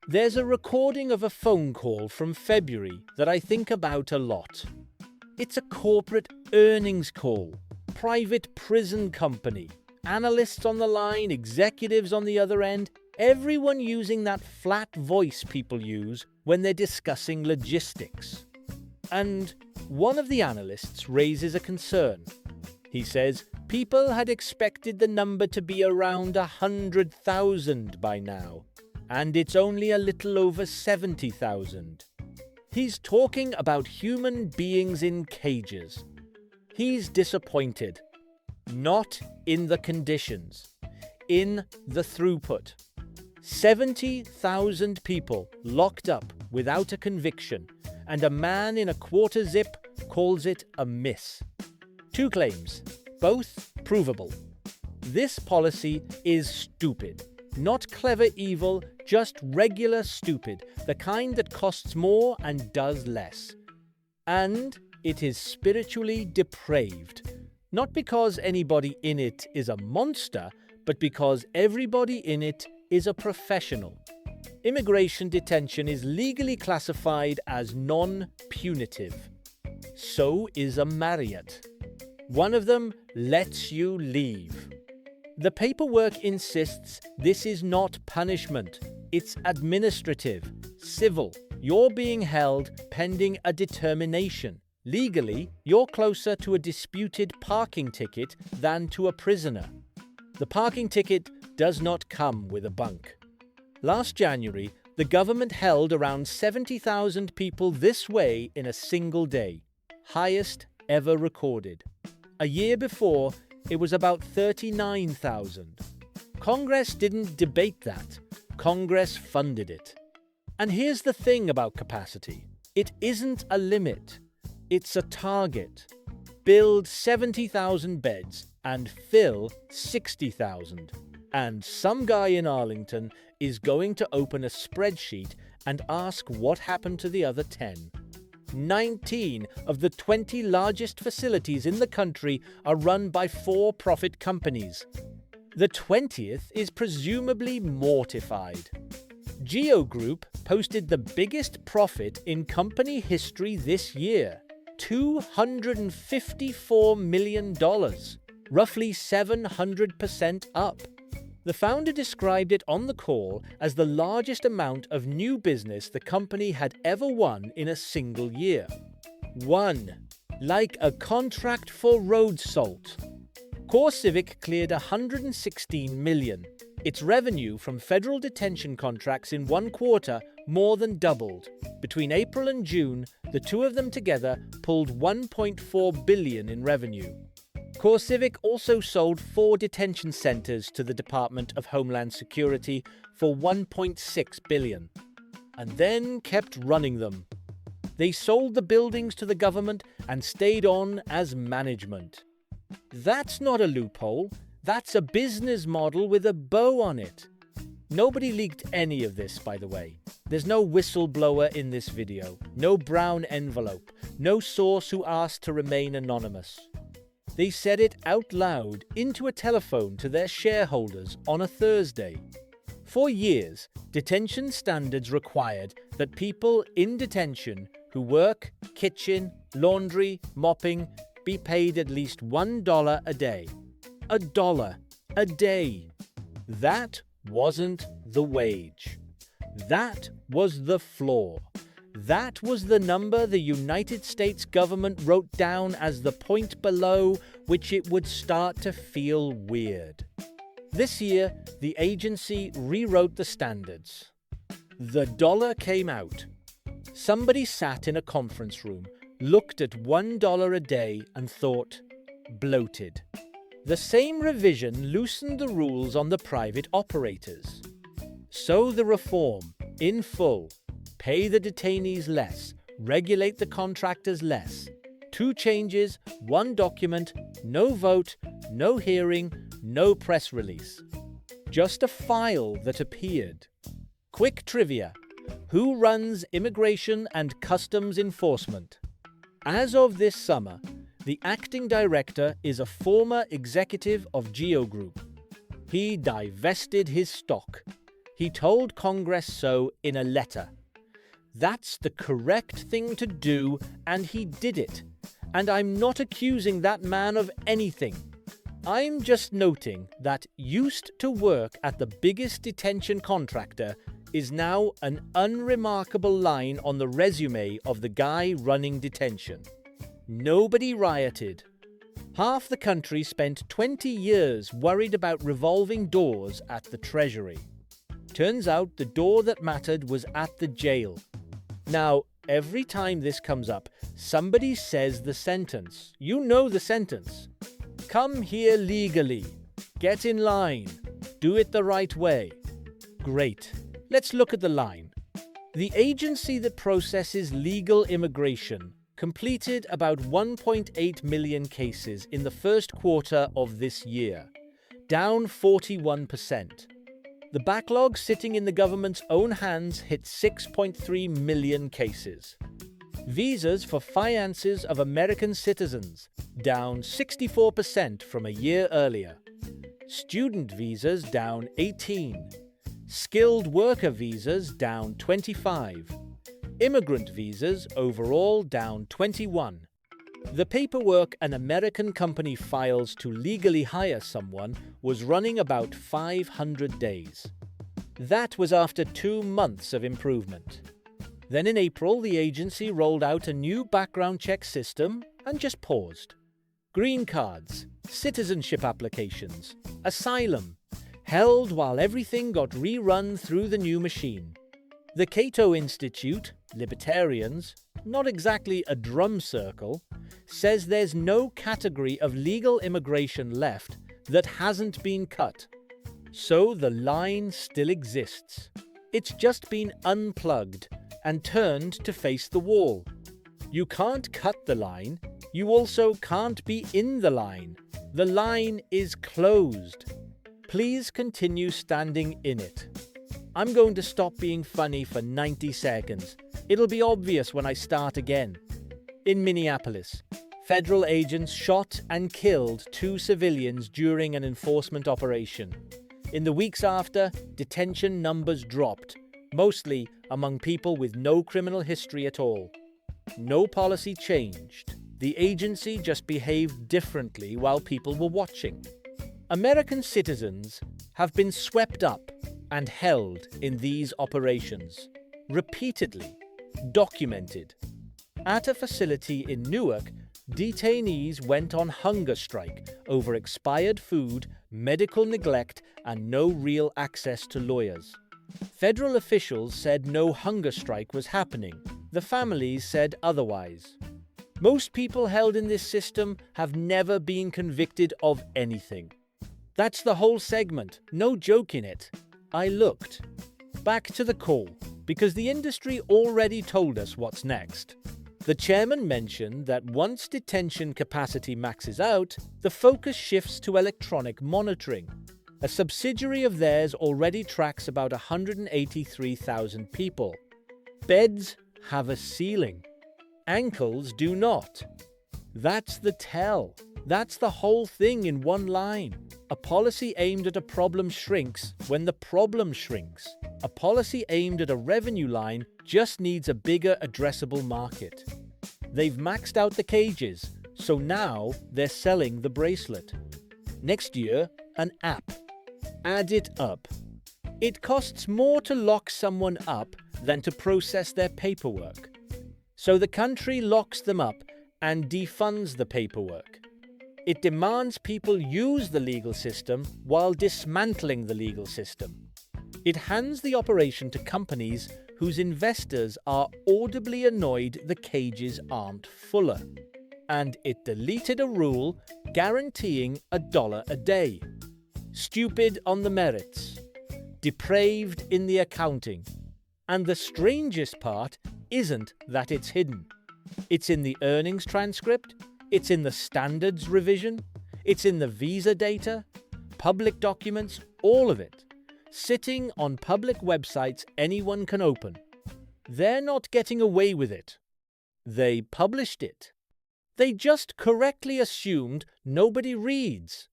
There's a recording of a phone call from February that I think about a lot. It's a corporate earnings call, private prison company, analysts on the line, executives on the other end, everyone using that flat voice people use when they're discussing logistics. And one of the analysts raises a concern. He says people had expected the number to be around 100,000 by now, and it's only a little over 70,000. He's talking about human beings in cages. He's disappointed. Not in the conditions, in the throughput. 70,000 people locked up without a conviction, and a man in a quarter zip calls it a miss. Two claims, both provable. This policy is stupid. Not clever evil, just regular stupid, the kind that costs more and does less. And it is spiritually depraved. Not because anybody in it is a monster, but because everybody in it is a professional. Immigration detention is legally classified as non-punitive. So is a Marriott. One of them lets you leave. The paperwork insists this is not punishment. It's administrative, civil. You're being held pending a determination. Legally, you're closer to a disputed parking ticket than to a prisoner. The parking ticket does not come with a bunk. Last January, the government held around 70,000 people this way in a single day, highest ever recorded. A year before, it was about 39,000. Congress didn't debate that. Congress funded it. And here's the thing about capacity. It isn't a limit. It's a target. Build 70,000 beds and fill 60,000. And some guy in Arlington is going to open a spreadsheet and ask what happened to the other 10. 19 of the 20 largest facilities in the country are run by for-profit companies. The 20th is presumably mortified. Geo Group posted the biggest profit in company history this year, $254 million, roughly 700% up. The founder described it on the call as the largest amount of new business the company had ever won in a single year. One, like a contract for road salt. CoreCivic cleared $116 million. Its revenue from federal detention contracts in one quarter more than doubled. Between April and June, the two of them together pulled $1.4 billion in revenue. CoreCivic also sold 4 detention centers to the Department of Homeland Security for $1.6 billion, and then kept running them. They sold the buildings to the government and stayed on as management. That's not a loophole. That's a business model with a bow on it. Nobody leaked any of this, by the way. There's no whistleblower in this video, no brown envelope, no source who asked to remain anonymous. They said it out loud into a telephone to their shareholders on a Thursday. For years, detention standards required that people in detention who work kitchen, laundry, mopping be paid at least $1 a day. $1 a day. That wasn't the wage. That was the floor. That was the number the United States government wrote down as the point below which it would start to feel weird. This year, the agency rewrote the standards. The dollar came out. Somebody sat in a conference room, looked at $1 a day and thought, bloated. The same revision loosened the rules on the private operators. So the reform, in full, pay the detainees less, regulate the contractors less. 2 changes, 1 document, no vote, no hearing, no press release. Just a file that appeared. Quick trivia. Who runs Immigration and Customs Enforcement? As of this summer, the acting director is a former executive of Geo Group. He divested his stock. He told Congress so in a letter. That's the correct thing to do, and he did it. And I'm not accusing that man of anything. I'm just noting that used to work at the biggest detention contractor is now an unremarkable line on the resume of the guy running detention. Nobody rioted. Half the country spent 20 years worried about revolving doors at the Treasury. Turns out the door that mattered was at the jail. Now, every time this comes up, somebody says the sentence. You know the sentence. Come here legally. Get in line. Do it the right way. Great. Let's look at the line. The agency that processes legal immigration completed about 1.8 million cases in the first quarter of this year, down 41%. The backlog sitting in the government's own hands hit 6.3 million cases. Visas for fiances of American citizens, down 64% from a year earlier. Student visas down 18. Skilled worker visas down 25. Immigrant visas overall down 21. The paperwork an American company files to legally hire someone was running about 500 days. That was after 2 months of improvement. Then in April, the agency rolled out a new background check system and just paused. Green cards, citizenship applications, asylum, held while everything got rerun through the new machine. The Cato Institute, libertarians, not exactly a drum circle, says there's no category of legal immigration left that hasn't been cut. So the line still exists. It's just been unplugged and turned to face the wall. You can't cut the line. You also can't be in the line. The line is closed. Please continue standing in it. I'm going to stop being funny for 90 seconds. It'll be obvious when I start again. In Minneapolis, federal agents shot and killed 2 civilians during an enforcement operation. In the weeks after, detention numbers dropped, mostly among people with no criminal history at all. No policy changed. The agency just behaved differently while people were watching. American citizens have been swept up and held in these operations, repeatedly, documented. At a facility in Newark, detainees went on hunger strike over expired food, medical neglect, and no real access to lawyers. Federal officials said no hunger strike was happening. The families said otherwise. Most people held in this system have never been convicted of anything. That's the whole segment, no joke in it. I looked. Back to the call, because the industry already told us what's next. The chairman mentioned that once detention capacity maxes out, the focus shifts to electronic monitoring. A subsidiary of theirs already tracks about 183,000 people. Beds have a ceiling. Ankles do not. That's the tell. That's the whole thing in one line. A policy aimed at a problem shrinks when the problem shrinks. A policy aimed at a revenue line just needs a bigger addressable market. They've maxed out the cages, so now they're selling the bracelet. Next year, an app. Add it up. It costs more to lock someone up than to process their paperwork. So the country locks them up and defunds the paperwork. It demands people use the legal system while dismantling the legal system. It hands the operation to companies whose investors are audibly annoyed the cages aren't fuller. And it deleted a rule guaranteeing $1 a day. Stupid on the merits. Depraved in the accounting. And the strangest part isn't that it's hidden. It's in the earnings transcript. It's in the standards revision, it's in the visa data, public documents, all of it, sitting on public websites anyone can open. They're not getting away with it. They published it. They just correctly assumed nobody reads.